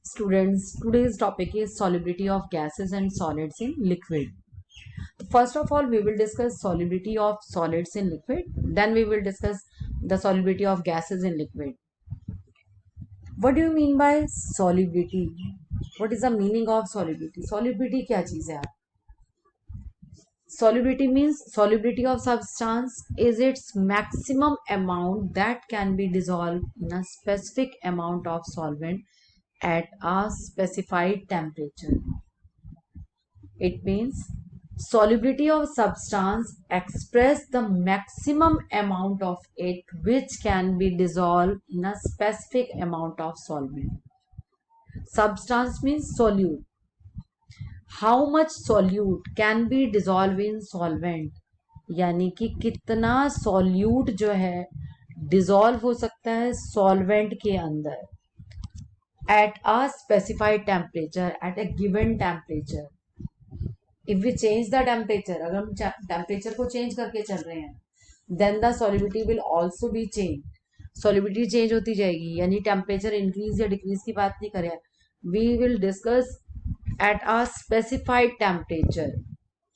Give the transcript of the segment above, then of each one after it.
Students, today's topic is solubility of gases and solids in liquid. First of all, we will discuss solubility of solids in liquid. Then we will discuss the solubility of gases in liquid. What do you mean by solubility? What is the meaning of solubility? Solubility क्या चीज है यार? Solubility means solubility of substance is its maximum amount that can be dissolved in a specific amount of solvent at a specified temperature. It means solubility of substance express the maximum amount of it which can be dissolved in a specific amount of solvent. Substance means solute. How much solute can be dissolved in solvent? यानी कि कितना solute जो है dissolve हो सकता है solvent के अंदर at a specified temperature, at a given temperature. If we change the temperature, अगर हम temperature को change करके चल रहे हैं, then the solubility will also be changed. Solubility change होती जाएगी, यानी temperature increase या decrease की बात नहीं करें. We will discuss at a specified temperature.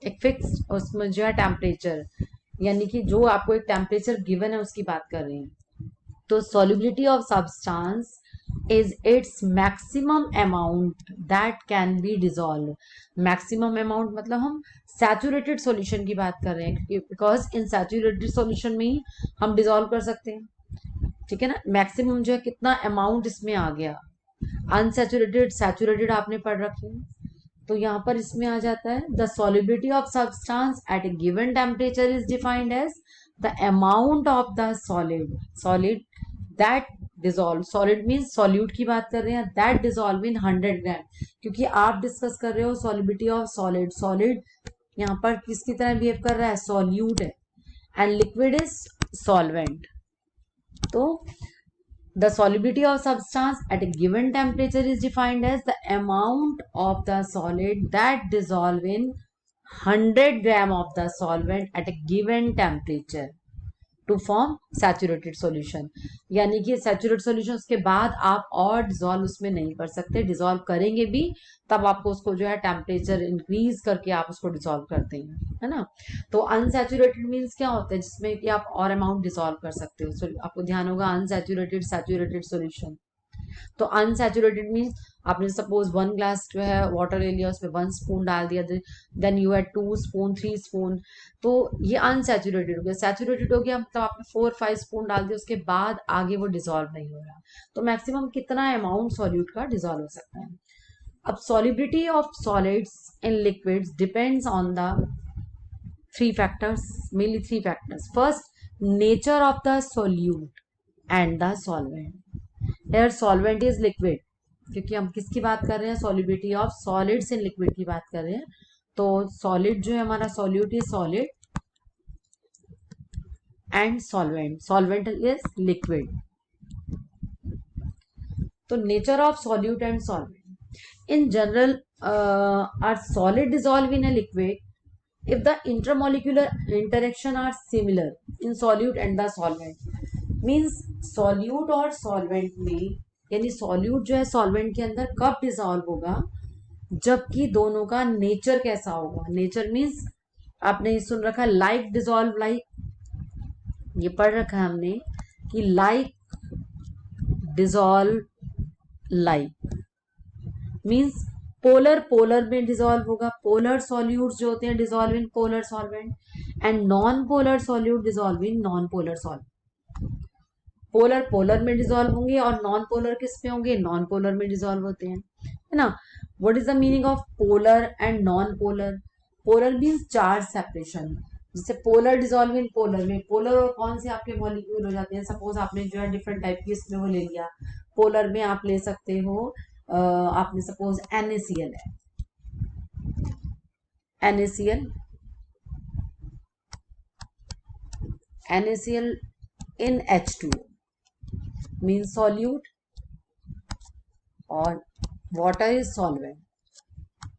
एक fixed उसमें जो है temperature, यानी कि जो आपको एक temperature given है उसकी बात कर रहे हैं. तो solubility of substance is its maximum amount that can be dissolved. Maximum amount मतलब हम saturated solution की बात कर रहे हैं, because in saturated solution में ही हम dissolve कर सकते हैं. ठीक है ना. maximum जो है कितना amount इसमें आ गया. unsaturated saturated आपने पढ़ रखे हैं, तो यहाँ पर इसमें आ जाता है the solubility of substance at a given temperature is defined as the amount of the solid that dissolve. solid means solute की बात कर रहे हैं, that dissolve in 100 ग्राम, क्योंकि आप डिस्कस कर रहे हो solubility of solid यहाँ पर किसकी तरह बिहेव कर रहा है, solute है, and liquid is solvent. तो the solubility of substance at a given temperature is defined as the amount of the solid that dissolve in 100 gram of the solvent at a given temperature to form saturated solution. यानी कि saturated solution उसके बाद आप और dissolve उसमें नहीं कर सकते. dissolve करेंगे भी तब आपको उसको जो है temperature increase करके आप उसको dissolve करते हैं, है ना. तो unsaturated means क्या होता है, जिसमें कि आप और amount dissolve कर सकते हो. so, आपको ध्यान होगा unsaturated saturated solution. तो अनसैचुरेटेड मीन्स आपने सपोज 1 ग्लास जो है वाटर ले लिया, उसमें 1 स्पून डाल दिया, then you had 2 spoon 3 spoon, तो ये अनसैचुरेटेड हो गया. सैचुरेटेड हो गया मतलब आपने 4-5 स्पून डाल दिया, उसके बाद आगे वो डिजोल्व नहीं हो रहा. तो मैक्सिमम कितना अमाउंट सॉल्यूट का डिजोल्व हो सकता है. अब solubility of solids in liquids depends on the 3 factors, mainly 3 factors. First, nature of the solute and the solvent. Here solvent is liquid, क्योंकि हम किसकी बात कर रहे हैं, solubility of solids in liquid की बात कर रहे हैं. तो solid जो है हमारा solute is solid and solvent is liquid. तो nature of solute and solvent. In general, are solid dissolve in a liquid if the intermolecular interaction are similar in solute and the solvent. Means solute और solvent में, यानी solute जो है solvent के अंदर कब dissolve होगा, जबकि दोनों का नेचर कैसा होगा. नेचर मीन्स आपने सुन रखा लाइक डिसॉल्व लाइक, ये पढ़ रखा है हमने कि like dissolve like means polar में डिसॉल्व होगा. पोलर सॉल्यूट जो होते हैं dissolve in polar solvent, and non polar solute dissolve in non polar solvent. Polar में डिसॉल्व होंगे और नॉन पोलर किस में होंगे, नॉन पोलर में डिसॉल्व होते हैं, है ना. What is the meaning of polar and non polar. Polar means charge separation. जैसे पोलर डिसॉल्व इन पोलर में, पोलर और कौन से आपके मॉलिक्यूल हो जाते हैं. सपोज आपने जो है डिफरेंट टाइप की इसमें वो ले लिया, पोलर में आप ले सकते हो, आपने सपोज NaCl है, NaCl in H2 means solute or water is solvent.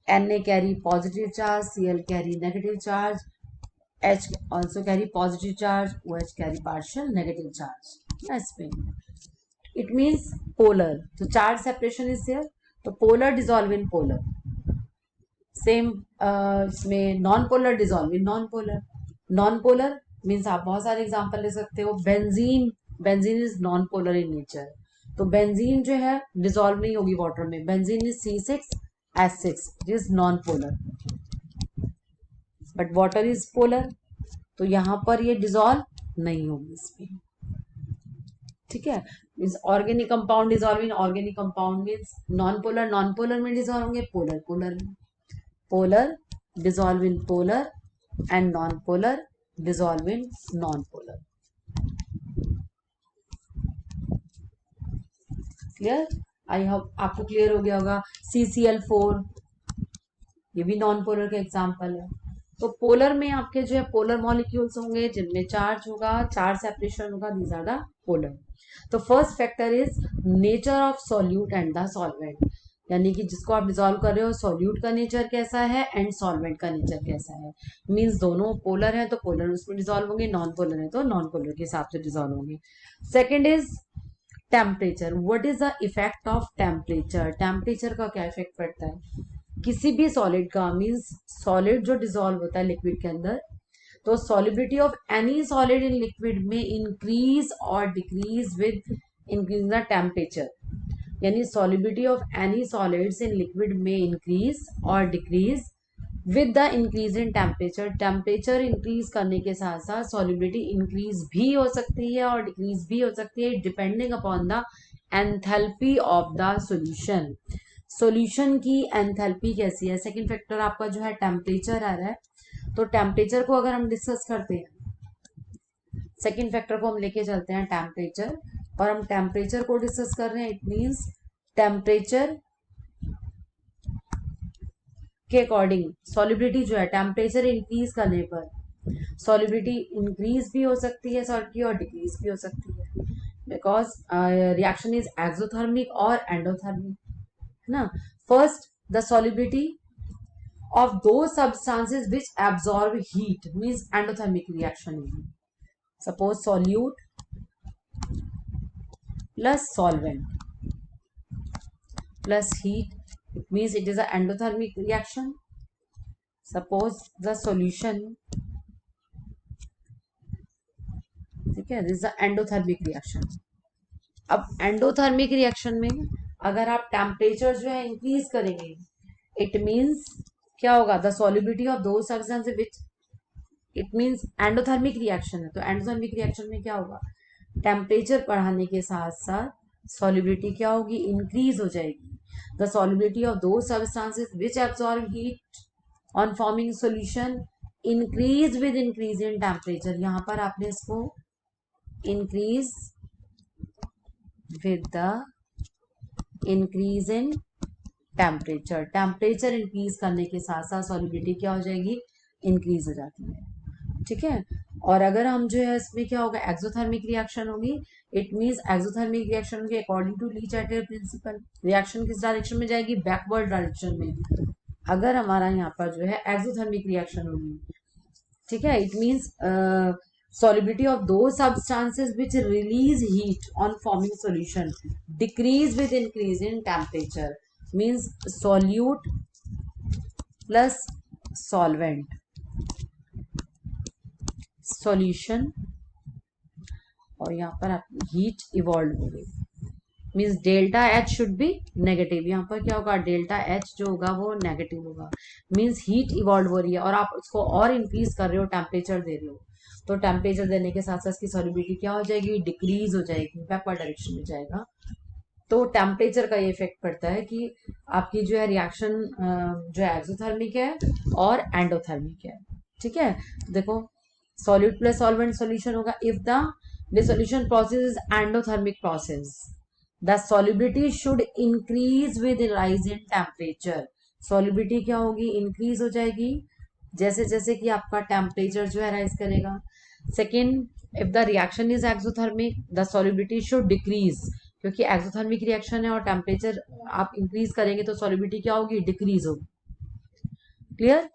Na carry positive charge, Cl carry negative charge, H also carry positive charge, OH carry partial negative charge. Yes, it means polar. So charge separation is there. तो polar dissolve in polar, same इसमें non polar dissolve in non polar. Non polar means आप बहुत सारे example ले सकते हो। Benzene, benzene is non polar in nature, तो benzene जो है डिजॉल्व नहीं होगी वाटर में। Benzene is C6H6, it is non polar, but water is polar, तो यहां पर ये डिजॉल्व नहीं होगी इसमें। ठीक है, means organic compound dissolve in organic compound means non polar, non polar में डिजॉल्व होंगे, पोलर पोलर में। Polar dissolve in polar and non-polar dissolve in non-polar. Clear? I hope आपको क्लियर हो गया होगा। CCl4 ये भी नॉन पोलर का एग्जांपल है। तो पोलर में आपके जो है पोलर मॉलिक्यूल्स होंगे जिनमें चार्ज होगा, चार्ज सेपरेशन होगा, दीज आर द पोलर। तो first factor is nature of solute and the solvent, यानी कि जिसको आप डिजोल्व कर रहे हो सॉल्यूट का नेचर कैसा है एंड सॉल्वेंट का नेचर कैसा है। मींस दोनों पोलर है तो पोलर उसमें डिजोल्व होंगे, नॉन पोलर है तो नॉन पोलर के हिसाब से डिजोल्व होंगे। Second is temperature. What is the effect of temperature? Temperature का क्या इफेक्ट पड़ता है किसी भी सॉलिड का? मींस सॉलिड जो डिजोल्व होता है लिक्विड के अंदर, तो solubility of any solid in liquid में इंक्रीज और decrease with increase the temperature, यानी solubility of any solids in liquid में इंक्रीज और decrease with the increase in temperature. Temperature increase करने के साथ साथ सॉलिबिलिटी इंक्रीज भी हो सकती है और डिक्रीज भी हो सकती है, depending upon the enthalpy of the solution. Solution की एंथैल्पी कैसी है? सेकंड फैक्टर आपका जो है टेम्परेचर आ रहा है, तो टेम्परेचर को अगर हम डिस्कस करते हैं, सेकंड फैक्टर को हम लेके चलते हैं टेम्परेचर, और हम टेम्परेचर को डिस्कस कर रहे हैं, इट मींस टेम्परेचर के अकॉर्डिंग सॉलिबिलिटी जो है टेम्परेचर इंक्रीज करने पर सॉलिबिलिटी इंक्रीज भी हो सकती है सॉल्ट की और डिक्रीज भी हो सकती है, बिकॉज रिएक्शन इज एक्सोथर्मिक और एंडोथर्मिक, है ना। First, the solubility of those substances which absorb heat means endothermic reaction. Suppose solute plus solvent plus heat, it means it is an endothermic reaction. Suppose the solution, ठीक है, this is the endothermic reaction. अब endothermic reaction में अगर आप temperature जो है increase करेंगे, it means क्या होगा? द सॉलिबिलिटी ऑफ दो substance which, it means endothermic reaction है, तो एंडोथर्मिक रिएक्शन में क्या होगा? टेम्परेचर बढ़ाने के साथ साथ सॉलिबिलिटी क्या होगी? इंक्रीज हो जाएगी। द सॉलिबिलिटी ऑफ दो substances which absorb heat on forming solution increase with increase in temperature. यहां पर आपने इसको increase with the increase in temperature, temperature increase करने के साथ साथ सॉलिबिलिटी क्या हो जाएगी? इंक्रीज हो जाती है, ठीक है। और अगर हम जो है इसमें क्या होगा? एक्सोथर्मिक रिएक्शन होगी, इट मींस एक्सोथर्मिक रिएक्शन होगी according to Le Chatelier principle. Reaction किस डायरेक्शन में जाएगी? बैकवर्ड डायरेक्शन में। अगर हमारा यहाँ पर जो है एक्सोथर्मिक रिएक्शन होगी, ठीक है, it means solubility of those substances which release heat on forming solution decrease with increase in temperature, means solute plus solvent solution, और यहाँ पर आपकी हीट इवॉल्व हो गई, means delta H should be negative. यहाँ पर क्या होगा? डेल्टा एच जो होगा वो नेगेटिव होगा, मीन्स हीट इवॉल्व हो रही है और आप उसको और इंक्रीज कर रहे हो, टेम्परेचर दे रहे हो, तो टेम्परेचर देने के साथ साथ इसकी सॉल्युबिलिटी क्या हो जाएगी? डिक्रीज हो जाएगी, बैकवर्ड डायरेक्शन में जाएगा। तो टेम्परेचर का ये इफेक्ट पड़ता है कि आपकी जो है रिएक्शन जो है एक्सोथर्मिक है और एंडोथर्मिक है, ठीक है। देखो, सॉल्यूट प्लस सॉल्वेंट सॉल्यूशन होगा if the dissolution process is endothermic process, the solubility should increase with rise in temperature. Solubility क्या होगी? इंक्रीज हो जाएगी जैसे जैसे कि आपका टेम्परेचर जो है राइज करेगा। Second, if the reaction is exothermic the solubility should decrease, क्योंकि एक्सोथर्मिक रिएक्शन है और टेम्परेचर आप इंक्रीज करेंगे तो सॉल्युबिलिटी क्या होगी? डिक्रीज होगी। क्लियर?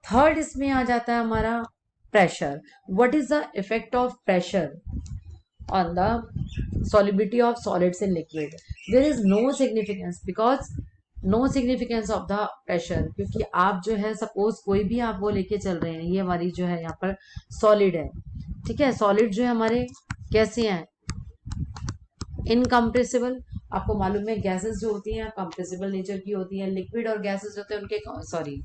थर्ड इसमें आ जाता है हमारा pressure. What is the effect of pressure on the solubility of solids in liquid? There is no significance because no significance of the pressure, क्योंकि आप जो है सपोज कोई भी आप वो लेके चल रहे हैं, ये हमारी जो है यहाँ पर सॉलिड है, ठीक है। सॉलिड जो है हमारे कैसे हैं, इनकम्प्रेसिबल। आपको मालूम है गैसेस जो होती हैं कंप्रेसिबल नेचर की होती हैं, लिक्विड और गैसेस जो होते हैं उनके सॉरी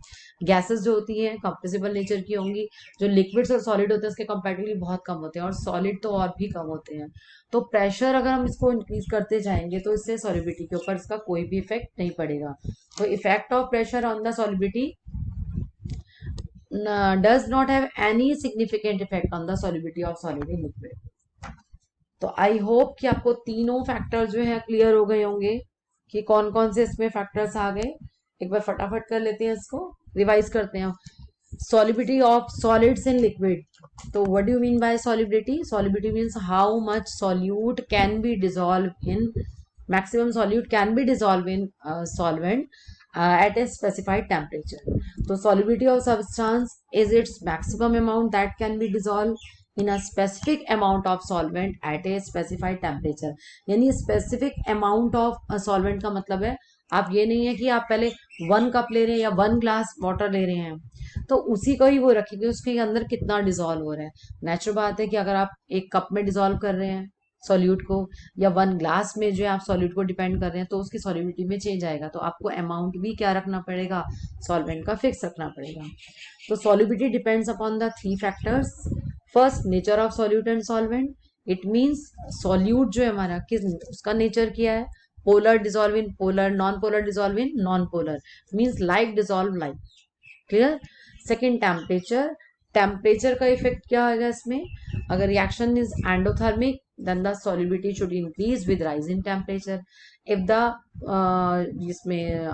गैसेस जो होती हैं कंप्रेसिबल नेचर की होंगी, जो लिक्विड्स और सॉलिड होते हैं उसके कंपैरेटिवली बहुत कम होते हैं, और सॉलिड तो और भी कम होते हैं। तो प्रेशर अगर हम इसको इंक्रीज करते जाएंगे तो इससे सॉलिबिलिटी के ऊपर इसका कोई भी इफेक्ट नहीं पड़ेगा। तो effect of pressure on the solubility does not have any significant effect on the solubility of solid in liquid. तो आई होप कि आपको तीनों फैक्टर जो है क्लियर हो गए होंगे कि कौन कौन से इसमें फैक्टर्स आ गए। एक बार फटाफट कर लेते हैं, इसको रिवाइज करते हैं। Solubility of solids in liquid, तो what do you mean by solubility? Solubility means how much solute can be dissolve in, maximum solute can be dissolve in solvent at a specified temperature. So solubility of substance is its maximum amount that can be dissolved in a specific amount of solvent at a specified temperature. यानी specific amount of solvent का मतलब है आप ये नहीं है कि आप पहले 1 कप ले रहे हैं या 1 ग्लास वाटर ले रहे हैं तो उसी को ही वो रखेंगे, उसके अंदर कितना डिजोल्व हो रहा है। नेचुरल बात है कि अगर आप 1 कप में डिजोल्व कर रहे हैं सॉल्यूट को, या 1 ग्लास में जो है आप सॉल्यूट को डिपेंड कर रहे हैं, तो उसकी सॉल्युबिलिटी में चेंज आएगा। तो आपको अमाउंट भी क्या रखना पड़ेगा, सॉल्वेंट का फिक्स रखना पड़ेगा। तो solubility depends upon the 3 factors. First, nature of solute and solvent. It means solute जो है हमारा किस उसका नेचर क्या है, polar dissolve in polar, non polar dissolve in non polar, means like dissolve like. Clear. Second, temperature. Temperature का effect क्या आएगा इसमें, अगर reaction is endothermic then the solubility should increase with rise in temperature. If the इसमें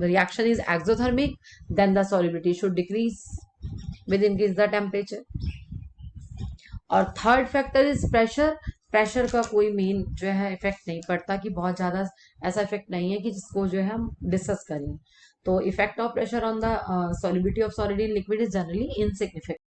reaction is exothermic then the solubility should decrease with increase the temperature. और third factor is pressure. Pressure का कोई main जो है effect नहीं पड़ता, कि बहुत ज्यादा ऐसा इफेक्ट नहीं है कि जिसको जो है हम डिस्कस करें। तो effect of pressure on the solubility of solid in liquid is generally insignificant.